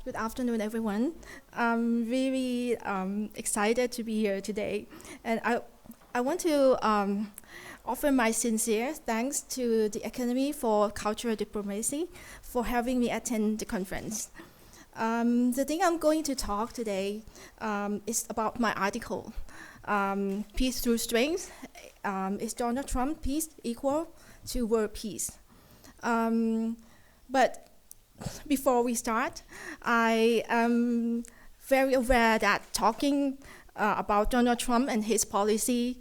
Good afternoon, everyone. I'm really excited to be here today. And I want to offer my sincere thanks to the Academy for Cultural Diplomacy for having me attend the conference. The thing I'm going to talk today is about my article, Peace Through Strength. Is Donald Trump peace equal to world peace? But before we start, I am very aware that talking about Donald Trump and his policy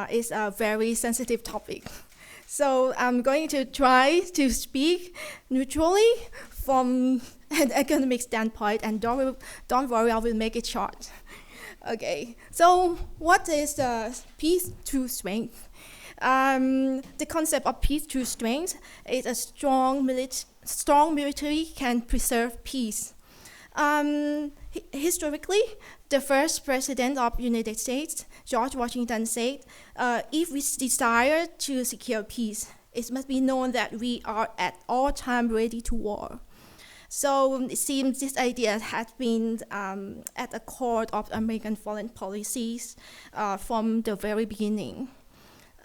is a very sensitive topic. So I'm going to try to speak neutrally from an academic standpoint, and don't worry, I will make it short. Okay, so what is peace through strength? The concept of peace through strength is a strong military can preserve peace. Historically, the first president of the United States, George Washington, said, if we desire to secure peace, it must be known that we are at all times ready to war. So it seems this idea has been at the core of American foreign policies from the very beginning.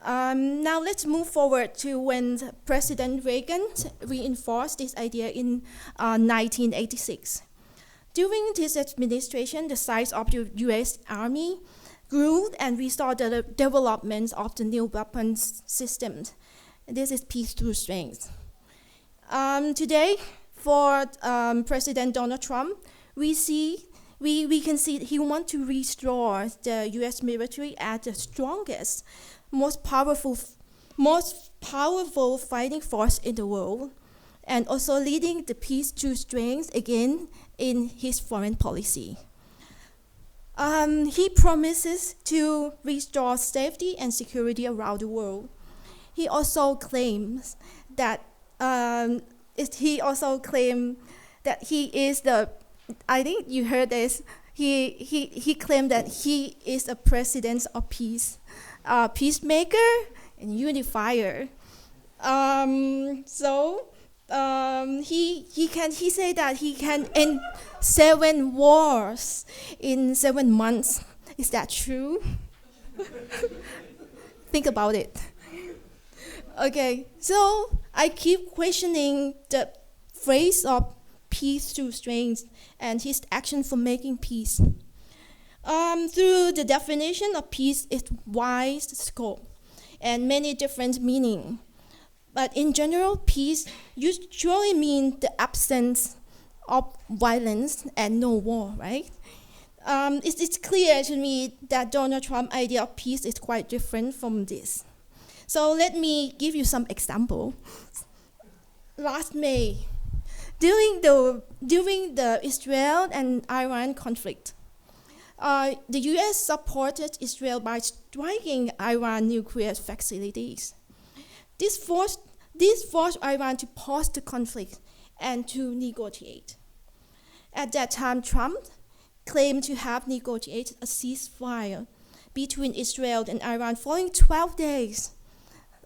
Now let's move forward to when President Reagan reinforced this idea in 1986. During this administration, the size of the U.S. Army grew, and we saw the development of the new weapons systems. This is peace through strength. Today, for President Donald Trump, we can see he wants to restore the U.S. military as the strongest, most powerful fighting force in the world, and also leading the peace through strength again in his foreign policy. He promises to restore safety and security around the world. He also claims that he is the, I think you heard this, he claimed that he is a president of peace, peacemaker and unifier. He said that he can end 7 wars in 7 months. Is that true? Think about it. Okay, so I keep questioning the phrase of peace through strength and his action for making peace. Through the definition of peace, it's wide scope and many different meanings. But in general, peace usually means the absence of violence and no war, right? It's clear to me that Donald Trump's idea of peace is quite different from this. So let me give you some example. Last May, during the Israel and Iran conflict, the U.S. supported Israel by striking Iran nuclear facilities. This forced Iran to pause the conflict and to negotiate. At that time, Trump claimed to have negotiated a ceasefire between Israel and Iran following 12 days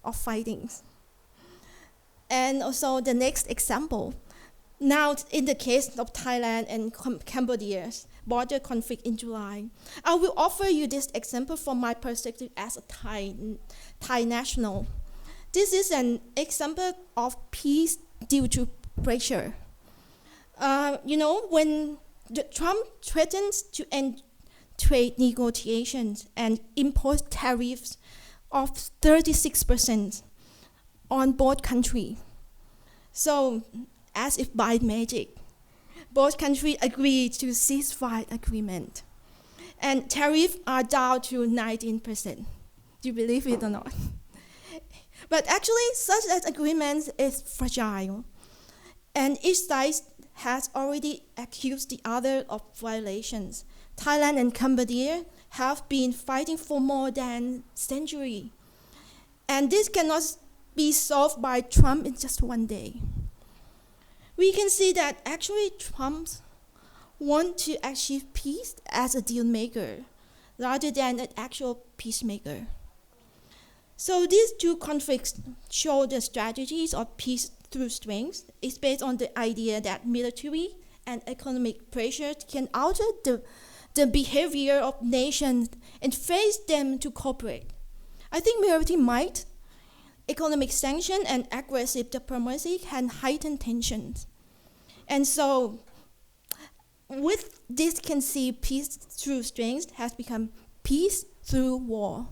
of fighting. And also the next example, now in the case of Thailand and Cambodia's border conflict in July, I will offer you this example from my perspective as a Thai national. This is an example of peace due to pressure. When Trump threatens to end trade negotiations and impose tariffs of 36% on both countries. So, as if by magic, both countries agreed to ceasefire agreement. And tariffs are down to 19%. Do you believe it or not? But actually, such an agreement is fragile. And each side has already accused the other of violations. Thailand and Cambodia have been fighting for more than a century. And this cannot be solved by Trump in just one day. We can see that actually Trump wants to achieve peace as a deal maker rather than an actual peacemaker. So these two conflicts show the strategies of peace through strength is based on the idea that military and economic pressure can alter the behavior of nations and force them to cooperate. I think minority might, economic sanction, and aggressive diplomacy can heighten tensions. And so, with this can see peace through strength has become peace through war.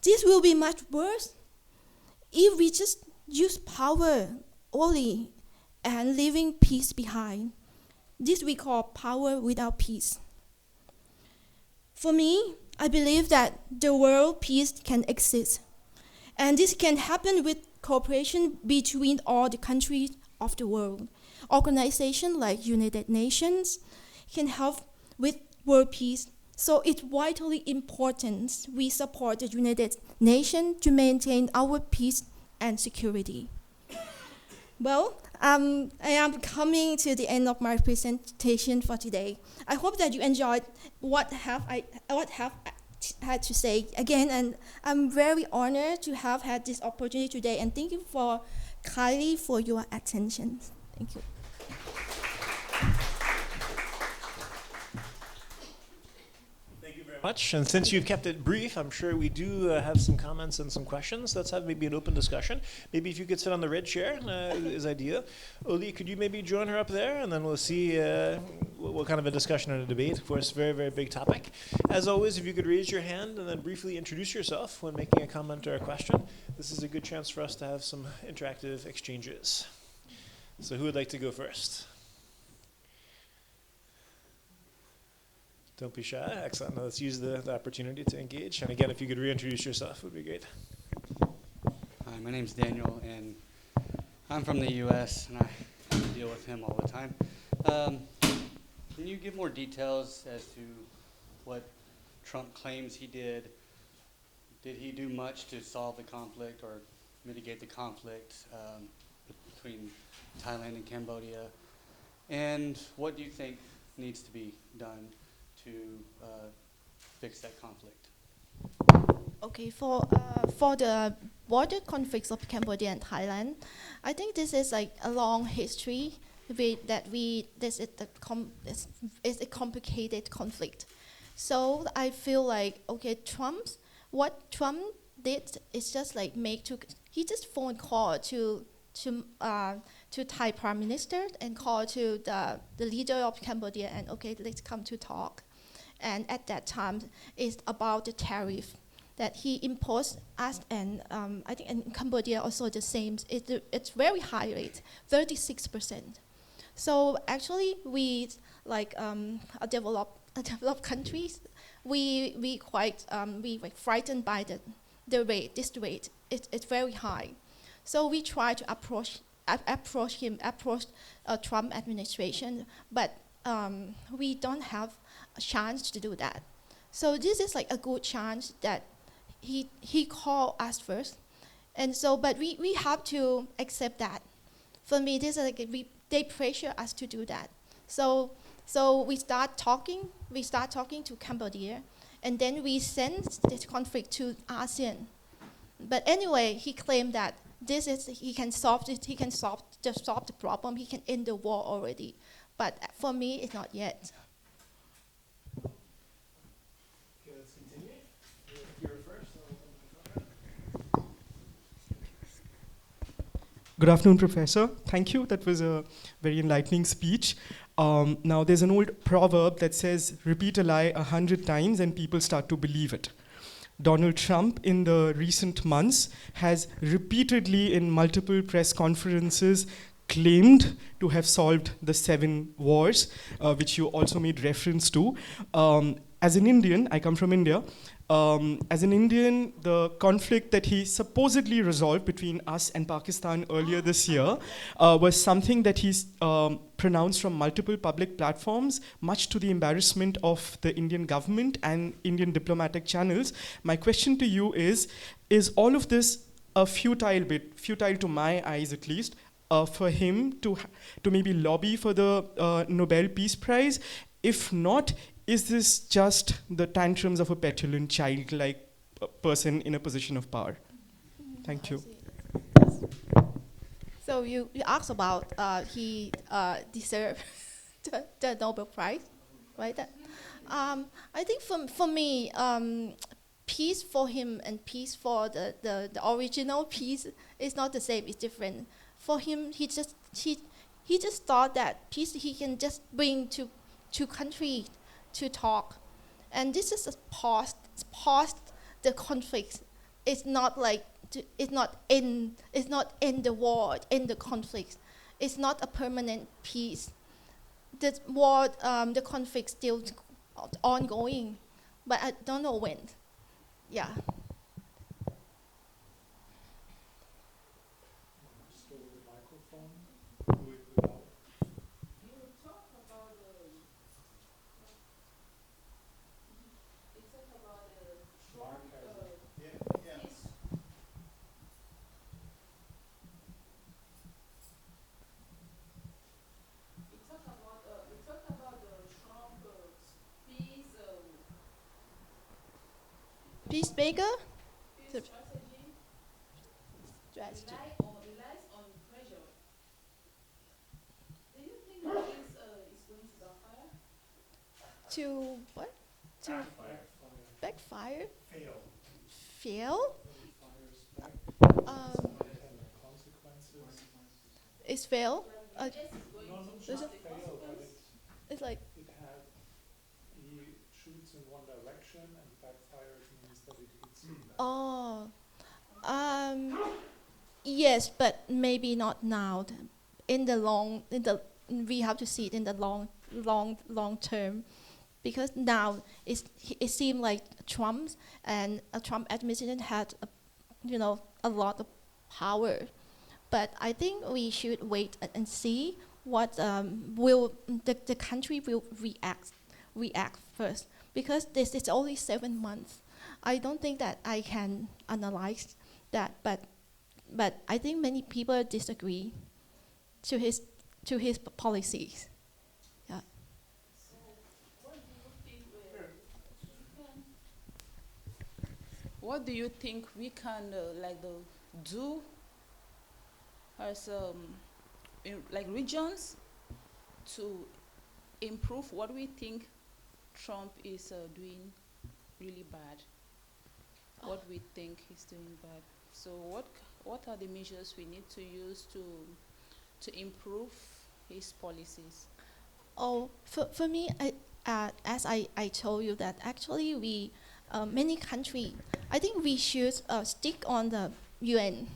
This will be much worse if we just use power only and leaving peace behind. This we call power without peace. For me, I believe that the world peace can exist. And this can happen with cooperation between all the countries of the world. Organizations like United Nations can help with world peace. So it's vitally important we support the United Nations to maintain our peace and security. Well, I am coming to the end of my presentation for today. I hope that you enjoyed what I had to say again, and I'm very honored to have had this opportunity today, and thank you for kindly for your attention. Thank you. Much. And since you've kept it brief, I'm sure we do have some comments and some questions. Let's have maybe an open discussion. Maybe if you could sit on the red chair is ideal. Oli, could you maybe join her up there, and then we'll see what kind of a discussion and a debate. Of course, very, very big topic. As always, if you could raise your hand and then briefly introduce yourself when making a comment or a question, this is a good chance for us to have some interactive exchanges. So who would like to go first? Don't be shy. Excellent. Now let's use the opportunity to engage. And again, if you could reintroduce yourself, would be great. Hi, my name's Daniel, and I'm from the U.S., and I deal with him all the time. Can you give more details as to what Trump claims he did? Did he do much to solve the conflict or mitigate the conflict between Thailand and Cambodia? And what do you think needs to be done to fix that conflict? Okay, for the border conflicts of Cambodia and Thailand, I think this is like a long history. This is a complicated conflict. So I feel like, okay, what Trump did is just like he just phone call to Thai Prime Minister and call to the leader of Cambodia and, okay, let's come to talk. And at that time, it's about the tariff that he imposed us, and I think in Cambodia also the same. It's very high rate, 36%. So actually, we like developed countries, we quite frightened by the rate. This rate, it's very high. So we try to approach Trump administration, but we don't have a chance to do that. So this is like a good chance that he called us first, and so but we have to accept that. For me, this is like they pressure us to do that. So we start talking to Cambodia, and then we send this conflict to ASEAN. But anyway, he claimed that he can solve the problem. He can end the war already. But for me, it's not yet. Okay, let's continue. You're first. Good afternoon, Professor. Thank you. That was a very enlightening speech. Now, there's an old proverb that says, repeat a lie 100 times and people start to believe it. Donald Trump, in the recent months, has repeatedly in multiple press conferences claimed to have solved the 7 wars, which you also made reference to. As an Indian, I come from India. As an Indian, the conflict that he supposedly resolved between us and Pakistan earlier this year was something that he's pronounced from multiple public platforms, much to the embarrassment of the Indian government and Indian diplomatic channels. My question to you is all of this a futile to my eyes at least, for him to maybe lobby for the Nobel Peace Prize? If not, is this just the tantrums of a petulant child-like person in a position of power? Thank you. So you asked about he deserved the Nobel Prize, right? I think for me, peace for him and peace for the original peace is not the same. It's different. For him, he just thought that peace he can just bring to countries to talk, and this is a past the conflict. It's not like it's not in the war, in the conflict. It's not a permanent peace. The war, the conflict still ongoing, but I don't know when. Yeah. Still with the microphone. Do it without. You talk about you talk about Trump. Peace. You talk about Trump peace Peacemaker peace strategy. strategy. Relies on pressure. Do you think this is going to backfire? To what? To backfire? Fail. Fail? Fires back. Unintended consequences. It's fail? Yes, it's going No, to not There's have a- the fail, but consequence. It's like, he shoots in one direction and backfires means that it hits him back. oh, yes, but maybe not now. We have to see it in the long term, because now it seems like Trump administration had a lot of power, but I think we should wait and see what will the country will react first, because this is only 7 months. I don't think that I can analyze that, but I think many people disagree to his policies. Yeah. So, what do you think what do you think we can do as regions to improve what we think Trump is doing really bad? What we think he's doing bad. So what are the measures we need to use to improve his policies? Oh, for me, as I told you that actually we many countries, I think we should stick on the UN,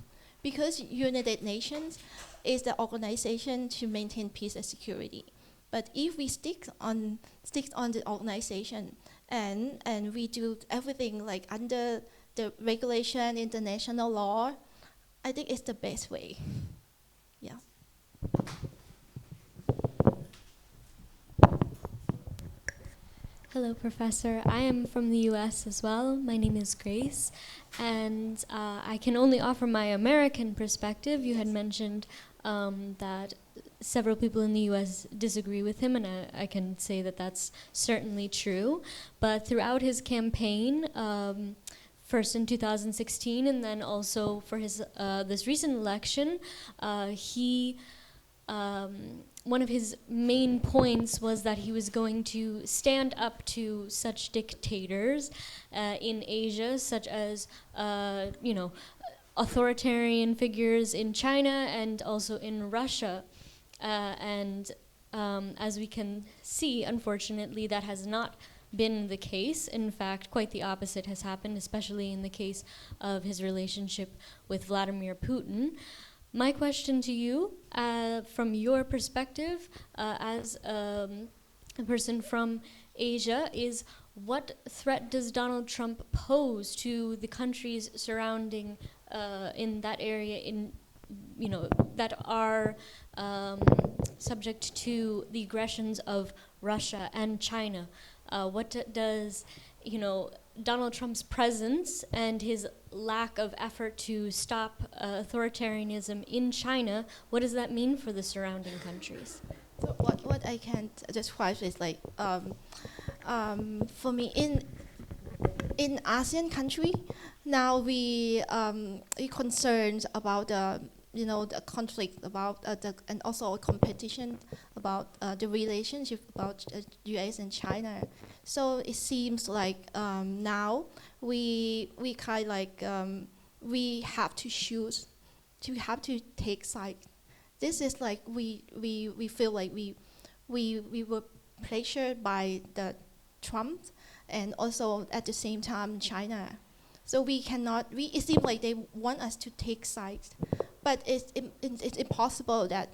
because United Nations is the organization to maintain peace and security. But if we stick on the organization and we do everything like under the regulation, international law, I think it's the best way. Yeah. Hello, Professor. I am from the US as well. My name is Grace, and I can only offer my American perspective. You had mentioned that several people in the US disagree with him, and I can say that that's certainly true. But throughout his campaign, first in 2016, and then also for his this recent election, one of his main points was that he was going to stand up to such dictators in Asia, such as authoritarian figures in China and also in Russia. As we can see, unfortunately, that has not been the case. In fact, quite the opposite has happened, especially in the case of his relationship with Vladimir Putin. My question to you, from your perspective, as a person from Asia, is what threat does Donald Trump pose to the countries surrounding in that area, that are subject to the aggressions of Russia and China? What does Donald Trump's presence and his lack of effort to stop authoritarianism in China, what does that mean for the surrounding countries? So what I can describe is like for me in ASEAN country now we concerned about the conflict about and also a competition about the relationship about U.S. and China. So it seems like now we kind like we have to choose, to have to take sides. This is like we feel like we were pressured by the Trump, and also at the same time China. So we cannot. It seems like they want us to take sides, but it's impossible that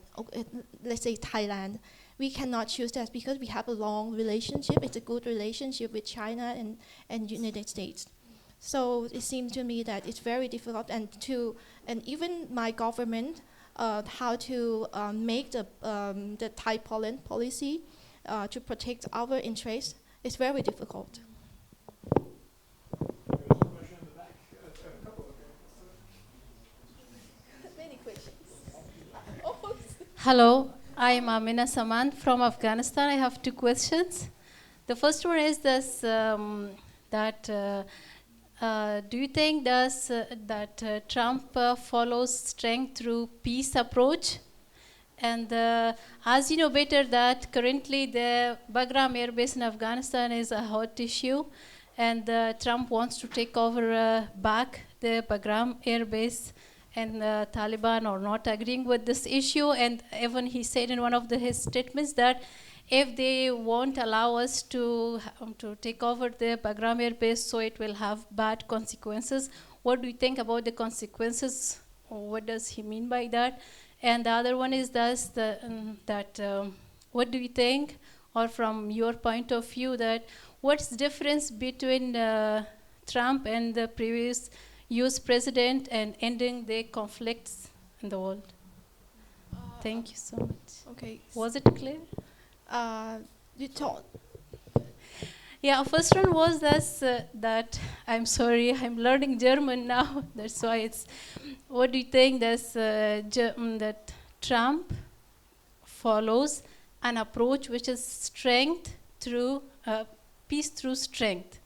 let's say Thailand, we cannot choose that because we have a long relationship. It's a good relationship with China and United States. So it seems to me that it's very difficult, and even my government, how to make the Thai policy to protect our interests is very difficult. Many questions. Hello, I'm Amina Saman from Afghanistan. I have two questions. The first one is this, do you think that Trump follows strength through peace approach? And as you know better that currently the Bagram Air Base in Afghanistan is a hot issue, and Trump wants to take over back the Bagram Air Base, and Taliban are not agreeing with this issue. And even he said in one of his statements that if they won't allow us to take over the Bagram Air Base, so it will have bad consequences. What do you think about the consequences? What does he mean by that? And the other one is thus what do you think, or from your point of view, that what's the difference between Trump and the previous US president and ending the conflicts in the world? Thank you so much. Okay. Was it clear? You told. Yeah, first one was this, that I'm sorry, I'm learning German now. That's why it's. What do you think that Trump follows an approach which is strength through peace through strength,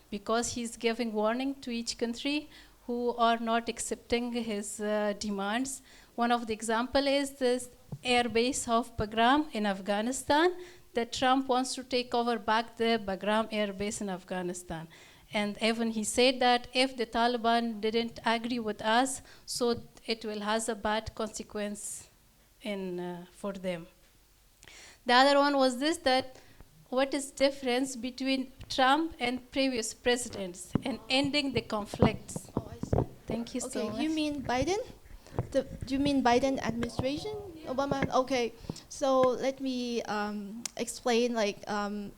because he's giving warning to each country who are not accepting his demands. One of the example is this air base of Bagram in Afghanistan, that Trump wants to take over back the Bagram air base in Afghanistan. And even he said that if the Taliban didn't agree with us, so it will have a bad consequence for them. The other one was this, that what is difference between Trump and previous presidents and ending the conflicts? Oh, I see. Thank you so much. Okay, you mean Biden? Do you mean Biden administration? Obama? Okay, so let me explain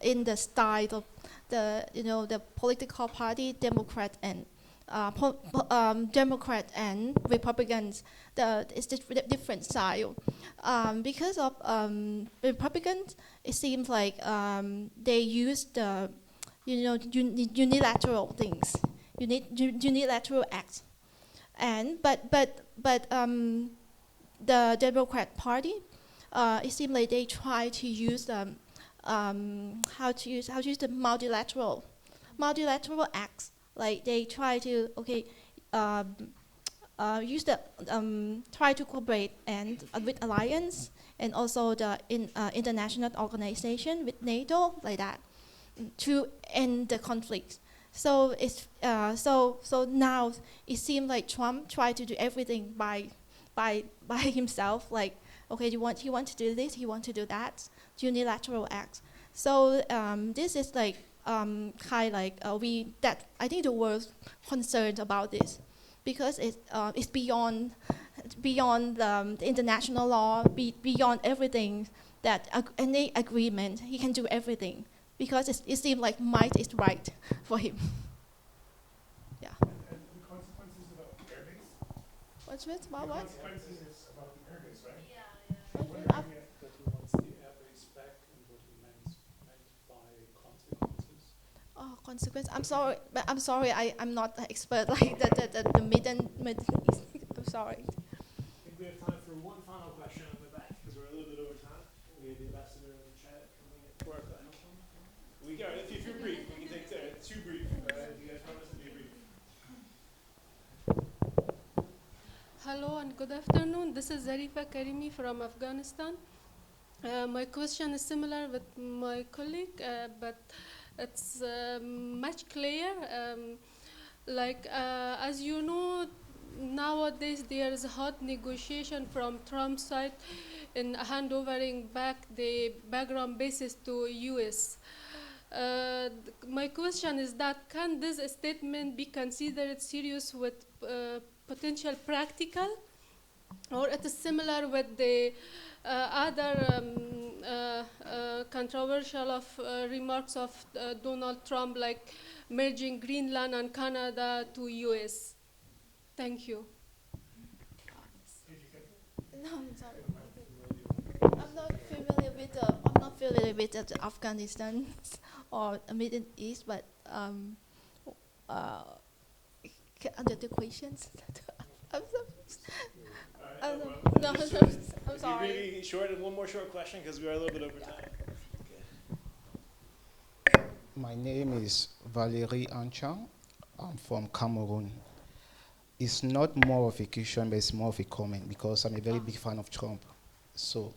in the style of the political party, Democrat and Republicans. It's different style. Because of Republicans, it seems like they use the unilateral things. You need unilateral acts. But the Democrat Party, it seems like they try to use how to use the multilateral acts. Like they try to use the try to cooperate and with alliance, and also the international organization with NATO, like that, to end the conflict. So it's so now it seems like Trump tried to do everything by himself. Like, okay, he want to do this, he want to do that, unilateral acts. So this is like I think the world concerned about this, because it's beyond the international law, beyond everything that any agreement. He can do everything, because it seems like might is right for him. Yeah. And the consequences about the airbase? What's with what? Consequences about the airbase, right? What? That he wants the airbase back, and what he meant by consequences. Oh, consequence. I'm sorry. I'm not an expert like the Middle East. I'm sorry. I think we have time for one final question in the back, because we're a little bit over time. We have the ambassador in the chat coming in for our class. If you're brief, we can take too brief. You guys promise to be brief. Hello and good afternoon. This is Zarifa Karimi from Afghanistan. My question is similar with my colleague, but it's much clear. As you know, nowadays there is a hot negotiation from Trump's side in handovering back the background bases to U.S. My question is that can this statement be considered serious with potential practical, or it is similar with the other controversial remarks of Donald Trump, like merging Greenland and Canada to U.S. Thank you. No, I'm sorry. I'm not familiar with Afghanistan or Middle East, but under the questions. I'm sorry. Really short, and one more short question because we are a little bit over time. My name is Valerie Anchang. I'm from Cameroon. It's not more of a question, but it's more of a comment because I'm a very big fan of Trump. So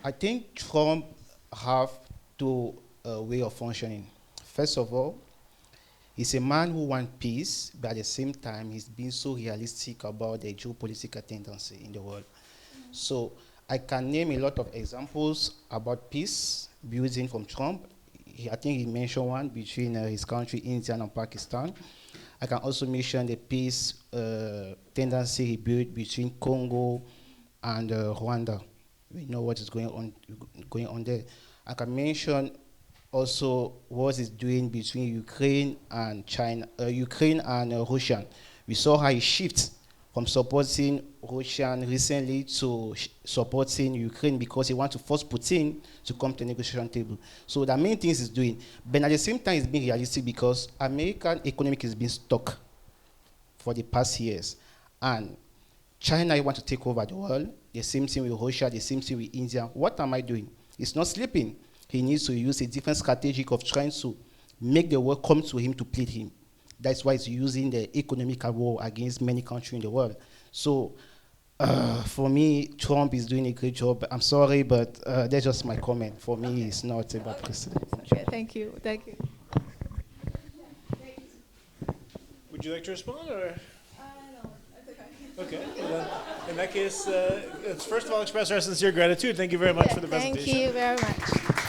I think Trump have two way of functioning. First of all, he's a man who wants peace, but at the same time, he's being so realistic about the geopolitical tendency in the world. So I can name a lot of examples about peace building from Trump. I think he mentioned one between his country, India and Pakistan. I can also mention the peace tendency he built between Congo and Rwanda. We know what is going on there. I can mention also what he's doing between Ukraine and Russia. We saw how he shifts from supporting Russia recently to supporting Ukraine because he wants to force Putin to come to the negotiation table. So the main things he's doing. But at the same time, he's being realistic because American economic has been stuck for the past years. And China wants to take over the world. The same thing with Russia, the same thing with India. What am I doing? He's not sleeping. He needs to use a different strategy of trying to make the world come to him to plead him. That's why he's using the economic war against many countries in the world. So for me, Trump is doing a great job. I'm sorry, but that's just my comment. For me, it's not about president. Okay, thank you. Thank you. Would you like to respond, or? No, that's okay. Okay. Well then, in that case, let's first of all express our sincere gratitude. Thank you very much for the presentation. Thank you very much.